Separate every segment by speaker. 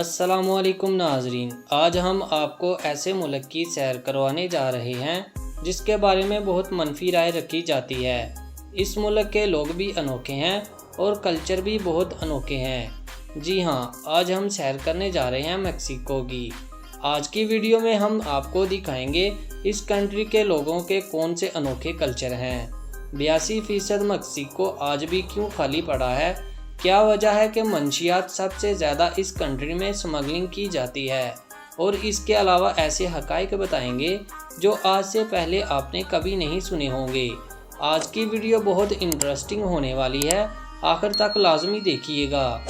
Speaker 1: अस्सलाम वालेकुम नाजरीन, आज हम आपको ऐसे मुल्क की सैर करवाने जा रहे हैं जिसके बारे में बहुत मनफी राय रखी जाती है। इस मुल्क के लोग भी अनोखे हैं और कल्चर भी बहुत अनोखे हैं। जी हाँ, आज हम सैर करने जा रहे हैं मेक्सिको की। आज की वीडियो में हम आपको दिखाएंगे इस कंट्री के लोगों के कौन से अनोखे कल्चर हैं। 82% मेक्सिको आज भी क्यों खाली पड़ा है, क्या वजह है कि मंशियात सबसे ज़्यादा इस कंट्री में स्मगलिंग की जाती है, और इसके अलावा ऐसे हक़ाइक़ बताएंगे जो आज से पहले आपने कभी नहीं सुने होंगे। आज की वीडियो बहुत इंटरेस्टिंग होने वाली है, आखिर तक लाजमी देखिएगा।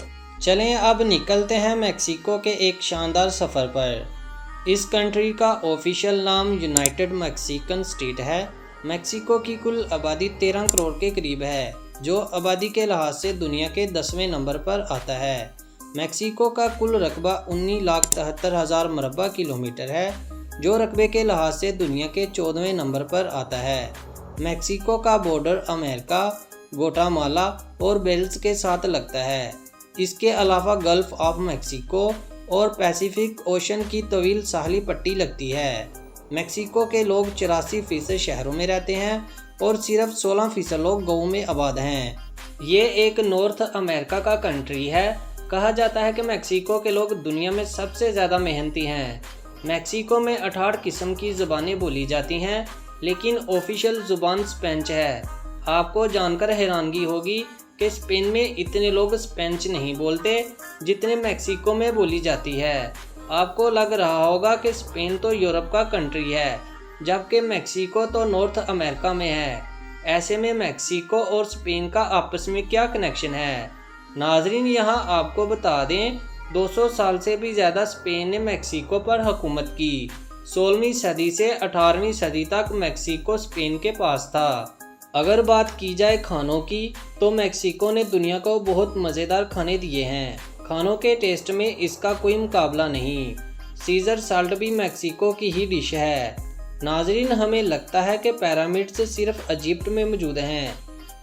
Speaker 1: चलें अब निकलते हैं मेक्सिको के एक शानदार सफ़र पर। इस कंट्री का ऑफिशियल नाम यूनाइटेड मैक्सिकन स्टेट है। मेक्सिको की कुल आबादी 13 करोड़ के करीब है, जो आबादी के लिहाज से दुनिया के 10वें नंबर पर आता है। मेक्सिको का कुल रकबा 19,73,000 मरबा किलोमीटर है, जो रकबे के लिहाज से दुनिया के 14वें नंबर पर आता है। मेक्सिको का बॉर्डर अमेरिका, ग्वाटेमाला और बेल्स के साथ लगता है। इसके अलावा गल्फ ऑफ मेक्सिको और पैसिफिक ओशन की तवील साहली पट्टी लगती है। मेक्सिको के लोग 84% शहरों में रहते हैं और सिर्फ 16% लोग गाँव में आबाद हैं। ये एक नॉर्थ अमेरिका का कंट्री है। कहा जाता है कि मेक्सिको के लोग दुनिया में सबसे ज़्यादा मेहनती हैं। मेक्सिको में 68 किस्म की ज़ुबानें बोली जाती हैं, लेकिन ऑफिशियल ज़ुबान स्पेनिश है। आपको जानकर हैरानगी होगी कि स्पेन में इतने लोग स्पेनिश नहीं बोलते जितने मेक्सिको में बोली जाती है। आपको लग रहा होगा कि स्पेन तो यूरोप का कंट्री है, जबकि मेक्सिको तो नॉर्थ अमेरिका में है। ऐसे में मेक्सिको और स्पेन का आपस में क्या कनेक्शन है? नाजरीन, यहाँ आपको बता दें, 200 साल से भी ज़्यादा स्पेन ने मेक्सिको पर हुकूमत की। 16वीं सदी से 18वीं सदी तक मेक्सिको स्पेन के पास था। अगर बात की जाए खानों की, तो मेक्सिको ने दुनिया को बहुत मज़ेदार खाने दिए हैं। खानों के टेस्ट में इसका कोई मुकाबला नहीं। सीजर साल्ट भी मेक्सिको की ही डिश है। नाजरीन, हमें लगता है कि पिरामिड्स सिर्फ इजिप्ट में मौजूद हैं,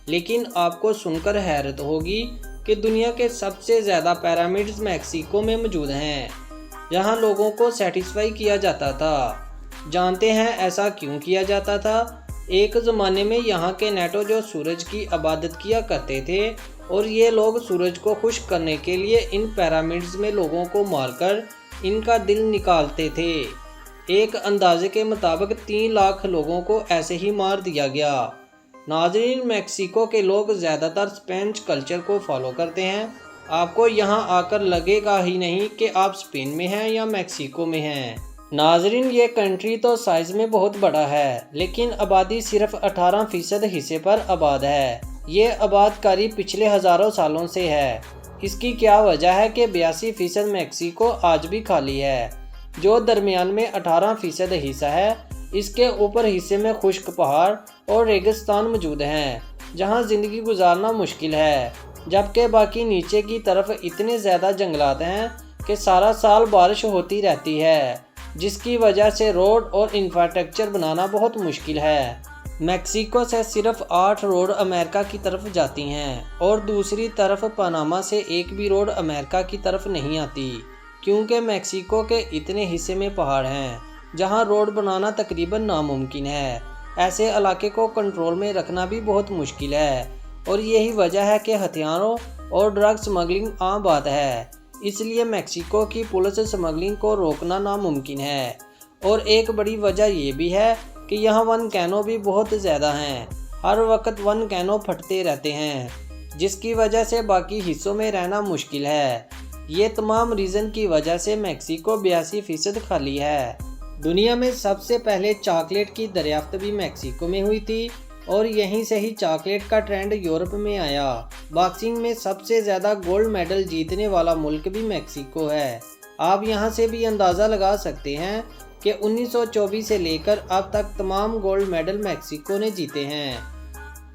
Speaker 1: लेकिन आपको सुनकर हैरत होगी कि दुनिया के सबसे ज़्यादा पिरामिड्स मेक्सिको में मौजूद हैं, जहां लोगों को सेटिस्फाई किया जाता था। जानते हैं ऐसा क्यों किया जाता था? एक ज़माने में यहाँ के नेटो जो सूरज की इबादत किया करते थे, और ये लोग सूरज को खुश करने के लिए इन पिरामिड्स में लोगों को मारकर इनका दिल निकालते थे। एक अंदाजे के मुताबिक 3 लाख लोगों को ऐसे ही मार दिया गया। नाजरीन, मेक्सिको के लोग ज़्यादातर स्पेनिश कल्चर को फॉलो करते हैं। आपको यहाँ आकर लगेगा ही नहीं कि आप स्पेन में हैं या मेक्सिको में हैं। नाजरीन, ये कंट्री तो साइज़ में बहुत बड़ा है, लेकिन आबादी सिर्फ 18% हिस्से पर आबाद है। ये आबादकारी पिछले हज़ारों सालों से है। इसकी क्या वजह है कि 82% मेक्सिको आज भी खाली है, जो दरमियान में 18% हिस्सा है। इसके ऊपर हिस्से में खुश्क पहाड़ और रेगिस्तान मौजूद हैं, जहां ज़िंदगी गुजारना मुश्किल है, जबकि बाकी नीचे की तरफ इतने ज़्यादा जंगलात हैं कि सारा साल बारिश होती रहती है, जिसकी वजह से रोड और इंफ्रास्ट्रक्चर बनाना बहुत मुश्किल है। मेक्सिको से सिर्फ 8 रोड अमेरिका की तरफ जाती हैं, और दूसरी तरफ पनामा से एक भी रोड अमेरिका की तरफ नहीं आती, क्योंकि मेक्सिको के इतने हिस्से में पहाड़ हैं जहां रोड बनाना तकरीबन नामुमकिन है। ऐसे इलाके को कंट्रोल में रखना भी बहुत मुश्किल है, और यही वजह है कि हथियारों और ड्रग स्मगलिंग आम बात है। इसलिए मेक्सिको की पुलिस स्मगलिंग को रोकना नामुमकिन है। और एक बड़ी वजह ये भी है कि यहाँ वोल्केनो भी बहुत ज़्यादा हैं। हर वक्त वोल्केनो फटते रहते हैं, जिसकी वजह से बाकी हिस्सों में रहना मुश्किल है। ये तमाम रीज़न की वजह से मेक्सिको 82% खाली है। दुनिया में सबसे पहले चॉकलेट की दरियाफ्त भी मेक्सिको में हुई थी, और यहीं से ही चॉकलेट का ट्रेंड यूरोप में आया। बॉक्सिंग में सबसे ज़्यादा गोल्ड मेडल जीतने वाला मुल्क भी मेक्सिको है। आप यहाँ से भी अंदाज़ा लगा सकते हैं कि 1924 से लेकर अब तक तमाम गोल्ड मेडल मेक्सिको ने जीते हैं।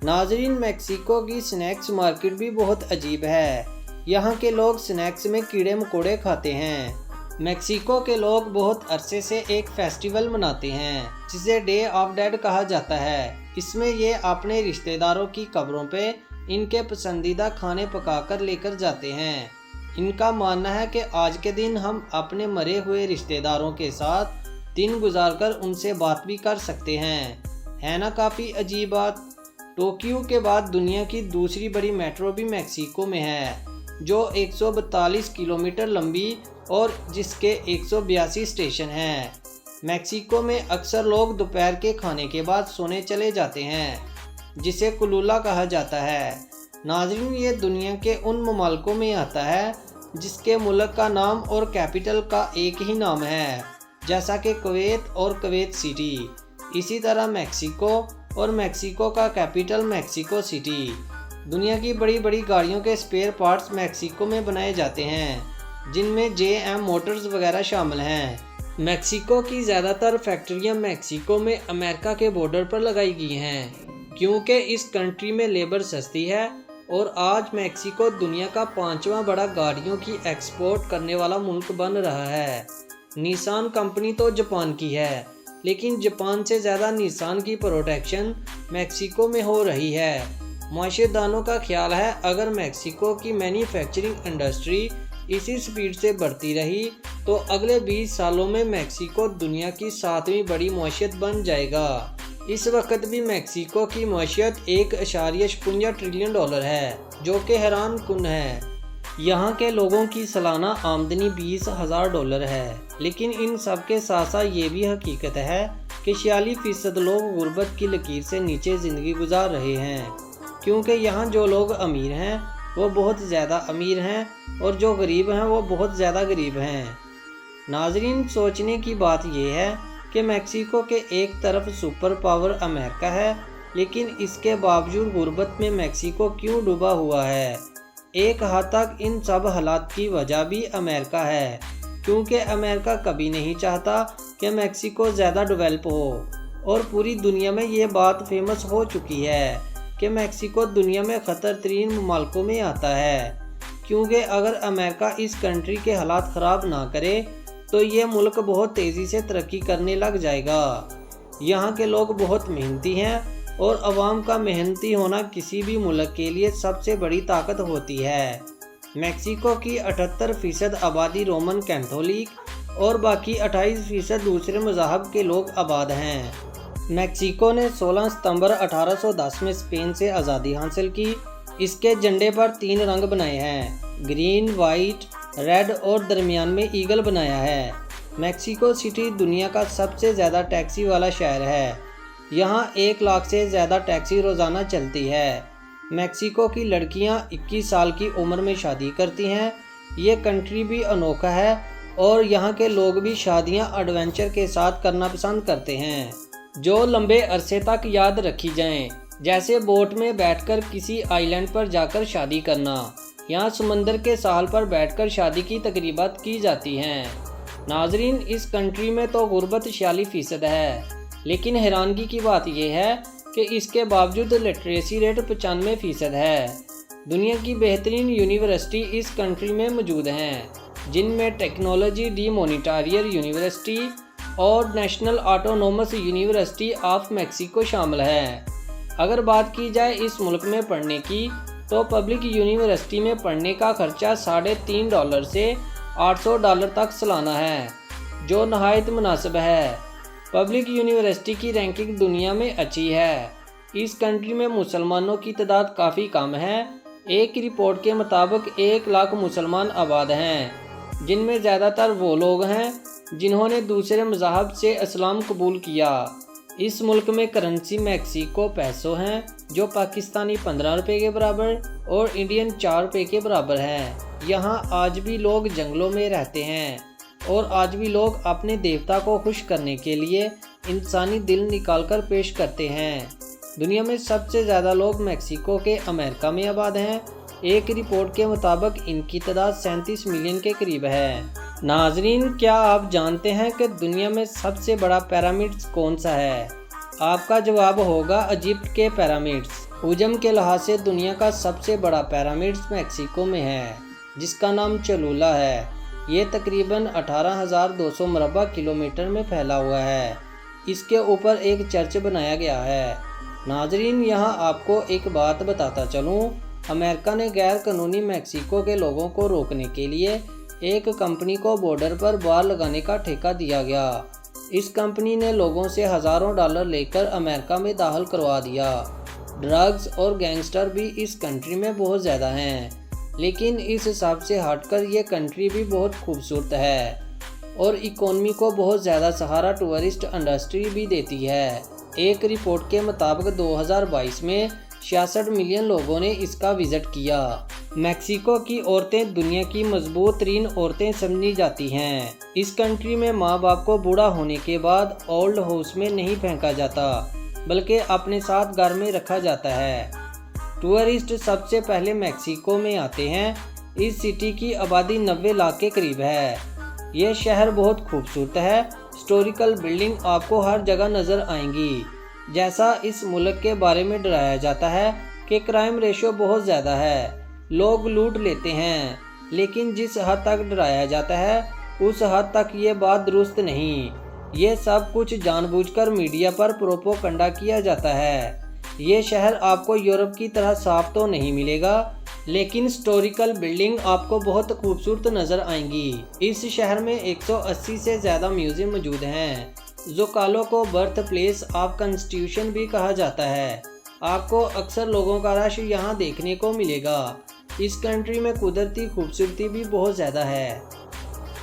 Speaker 1: नाजरीन, मेक्सिको की स्नैक्स मार्केट भी बहुत अजीब है। यहाँ के लोग स्नैक्स में कीड़े मकोड़े खाते हैं। मेक्सिको के लोग बहुत अरसे से एक फेस्टिवल मनाते हैं, जिसे डे ऑफ डेड कहा जाता है। इसमें ये अपने रिश्तेदारों की कब्रों पे इनके पसंदीदा खाने पकाकर लेकर जाते हैं। ان کا ماننا ہے کہ آج کے دن ہم اپنے مرے ہوئے رشتہ داروں کے ساتھ دن گزار کر ان سے بات بھی کر سکتے ہیں۔ ہے نا کافی عجیب بات؟ ٹوکیو کے بعد دنیا کی دوسری بڑی میٹرو بھی میکسیکو میں ہے، جو 142 کلومیٹر لمبی اور جس کے 182 اسٹیشن ہیں۔ میکسیکو میں اکثر لوگ دوپہر کے کھانے کے بعد سونے چلے جاتے ہیں، جسے کلولا کہا جاتا ہے۔ ناظرین، یہ دنیا کے ان ممالکوں میں آتا ہے جس کے ملک کا نام اور کیپٹل کا ایک ہی نام ہے، جیسا کہ کویت اور کویت سٹی۔ اسی طرح میکسیکو اور میکسیکو کا کیپٹل میکسیکو سٹی۔ دنیا کی بڑی بڑی گاڑیوں کے اسپیئر پارٹس میکسیکو میں بنائے جاتے ہیں، جن میں JM موٹرز وغیرہ شامل ہیں۔ میکسیکو کی زیادہ تر فیکٹریاں میکسیکو میں امریکہ کے بارڈر پر لگائی گئی ہیں، کیونکہ اس کنٹری میں لیبر سستی ہے، اور آج میکسیکو دنیا کا 5واں بڑا گاڑیوں کی ایکسپورٹ کرنے والا ملک بن رہا ہے۔ نیسان کمپنی تو جاپان کی ہے، لیکن جاپان سے زیادہ نیسان کی پروڈکشن میکسیکو میں ہو رہی ہے۔ معاشرت دانوں کا خیال ہے اگر میکسیکو کی مینوفیکچرنگ انڈسٹری اسی سپیڈ سے بڑھتی رہی تو اگلے 20 سالوں میں میکسیکو دنیا کی 7ویں بڑی معیشت بن جائے گا۔ اس وقت بھی میکسیکو کی معیشت $1.56 ٹریلین ہے، جو کہ حیران کن ہے۔ یہاں کے لوگوں کی سالانہ آمدنی $20,000 ہے، لیکن ان سب کے ساتھ ساتھ یہ بھی حقیقت ہے کہ 46% لوگ غربت کی لکیر سے نیچے زندگی گزار رہے ہیں، کیونکہ یہاں جو لوگ امیر ہیں وہ بہت زیادہ امیر ہیں اور جو غریب ہیں وہ بہت زیادہ غریب ہیں۔ ناظرین، سوچنے کی بات یہ ہے کہ میکسیکو کے ایک طرف سپر پاور امریکہ ہے، لیکن اس کے باوجود غربت میں میکسیکو کیوں ڈوبا ہوا ہے؟ ایک حد تک ان سب حالات کی وجہ بھی امریکہ ہے، کیونکہ امریکہ کبھی نہیں چاہتا کہ میکسیکو زیادہ ڈیولپ ہو، اور پوری دنیا میں یہ بات فیمس ہو چکی ہے کہ میکسیکو دنیا میں خطر ترین ممالکوں میں آتا ہے، کیونکہ اگر امریکہ اس کنٹری کے حالات خراب نہ کرے تو یہ ملک بہت تیزی سے ترقی کرنے لگ جائے گا۔ یہاں کے لوگ بہت محنتی ہیں اور عوام کا محنتی ہونا کسی بھی ملک کے لیے سب سے بڑی طاقت ہوتی ہے۔ میکسیکو کی 78% آبادی رومن کیتھولک اور باقی 28% دوسرے مذاہب کے لوگ آباد ہیں۔ میکسیکو نے 16 ستمبر 1810 میں اسپین سے آزادی حاصل کی۔ اس کے جھنڈے پر 3 رنگ بنائے ہیں، گرین، وائٹ، ریڈ، اور درمیان میں ایگل بنایا ہے۔ میکسیکو سٹی دنیا کا سب سے زیادہ ٹیکسی والا شہر ہے۔ یہاں 1 لاکھ سے زیادہ ٹیکسی روزانہ چلتی ہے۔ میکسیکو کی لڑکیاں 21 سال کی عمر میں شادی کرتی ہیں۔ یہ کنٹری بھی انوکھا ہے اور یہاں کے لوگ بھی شادیاں ایڈونچر کے ساتھ کرنا پسند کرتے ہیں، جو لمبے عرصے تک یاد رکھی جائیں، جیسے بوٹ میں بیٹھ کر کسی آئی لینڈ پر جا کر شادی کرنا۔ یہاں سمندر کے ساحل پر بیٹھ کر شادی کی تقریبات کی جاتی ہیں۔ ناظرین، اس کنٹری میں تو غربت 46% ہے، لیکن حیرانگی کی بات یہ ہے کہ اس کے باوجود لٹریسی ریٹ 95% ہے۔ دنیا کی بہترین یونیورسٹی اس کنٹری میں موجود ہیں، جن میں ٹیکنالوجی ڈی مونٹریال یونیورسٹی اور national autonomous university of Mexico شامل ہے۔ اگر بات کی جائے اس ملک میں پڑھنے کی تو پبلک یونیورسٹی میں پڑھنے کا خرچہ $3.5 سے $800 تک سالانہ ہے، جو نہایت مناسب ہے۔ پبلک یونیورسٹی کی رینکنگ دنیا میں اچھی ہے۔ اس کنٹری میں مسلمانوں کی تعداد کافی کم ہے۔ ایک رپورٹ کے مطابق 1 لاکھ مسلمان آباد ہیں، جن میں زیادہ تر وہ لوگ ہیں جنہوں نے دوسرے مذاہب سے اسلام قبول کیا۔ اس ملک میں کرنسی میکسیکو پیسو ہیں، جو پاکستانی $15 کے برابر اور انڈین $4 کے برابر ہے۔ یہاں آج بھی لوگ جنگلوں میں رہتے ہیں اور آج بھی لوگ اپنے دیوتا کو خوش کرنے کے لیے انسانی دل نکال کر پیش کرتے ہیں۔ دنیا میں سب سے زیادہ لوگ میکسیکو کے امریکہ میں آباد ہیں۔ ایک رپورٹ کے مطابق ان کی تعداد 37 ملین کے قریب ہے۔ ناظرین، کیا آپ جانتے ہیں کہ دنیا میں سب سے بڑا پیرامڈ کون سا ہے؟ آپ کا جواب ہوگا ایجپٹ کے پیرامڈز۔ حجم کے لحاظ سے دنیا کا سب سے بڑا پیرامڈ میکسیکو میں ہے، جس کا نام چلولا ہے۔ یہ تقریباً 18,200 مربع کلومیٹر میں پھیلا ہوا ہے۔ اس کے اوپر ایک چرچ بنایا گیا ہے۔ ناظرین، یہاں آپ کو ایک بات بتاتا چلوں अमेरिका ने गैर कानूनी मैक्सिको के लोगों को रोकने के लिए एक कंपनी को बॉर्डर पर बाड़ लगाने का ठेका दिया गया। इस कंपनी ने लोगों से हज़ारों डॉलर लेकर अमेरिका में दाखिल करवा दिया। ड्रग्स और गैंगस्टर भी इस कंट्री में बहुत ज़्यादा हैं, लेकिन इस हिसाब से हटकर ये कंट्री भी बहुत खूबसूरत है और इकोनॉमी को बहुत ज़्यादा सहारा टूरिस्ट इंडस्ट्री भी देती है। एक रिपोर्ट के मुताबिक 2022 में 66 मिलियन लोगों ने इसका विज़िट किया। मैक्सिको की औरतें दुनिया की मजबूत तरीन औरतें समझी जाती हैं। इस कंट्री में माँ बाप को बूढ़ा होने के बाद ओल्ड हाउस में नहीं फेंका जाता, बल्कि अपने साथ घर में रखा जाता है। टूरिस्ट सबसे पहले मैक्सिको में आते हैं। इस सिटी की आबादी 90 लाख के करीब है। यह शहर बहुत खूबसूरत है। हिस्टोरिकल बिल्डिंग आपको हर जगह नज़र आएंगी। जैसा इस मुल्क के बारे में डराया जाता है कि क्राइम रेशो बहुत ज़्यादा है, लोग लूट लेते हैं, लेकिन जिस हद तक डराया जाता है उस हद तक ये बात दुरुस्त नहीं। ये सब कुछ जानबूझकर मीडिया पर प्रोपोगंडा किया जाता है। ये शहर आपको यूरोप की तरह साफ तो नहीं मिलेगा, लेकिन हिस्टोरिकल बिल्डिंग आपको बहुत खूबसूरत नज़र आएंगी। इस शहर में 180 से ज़्यादा म्यूज़ियम मौजूद हैं। ज़ोकालो को बर्थ प्लेस ऑफ कॉन्स्टिट्यूशन भी कहा जाता है। आपको अक्सर लोगों का रश यहाँ देखने को मिलेगा। इस कंट्री में कुदरती खूबसूरती भी बहुत ज़्यादा है।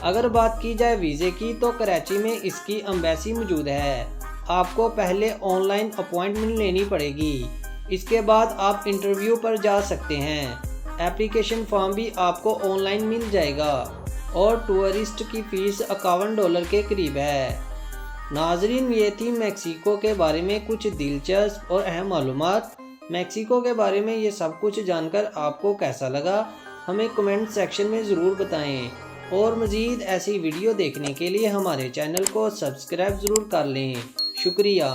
Speaker 1: अगर बात की जाए वीज़े की, तो कराची में इसकी एम्बेसी मौजूद है। आपको पहले ऑनलाइन अपॉइंटमेंट लेनी पड़ेगी, इसके बाद आप इंटरव्यू पर जा सकते हैं। एप्लीकेशन फॉर्म भी आपको ऑनलाइन मिल जाएगा और टूरिस्ट की फ़ीस $51 के करीब है। नाजरीन, ये थी मैक्सिको के बारे में कुछ दिलचस्प और अहम मालूमात। मैक्सिको के बारे में ये सब कुछ जानकर आपको कैसा लगा, हमें कमेंट सेक्शन में ज़रूर बताएं और मज़ीद ऐसी वीडियो देखने के लिए हमारे चैनल को सब्सक्राइब ज़रूर कर लें। शुक्रिया।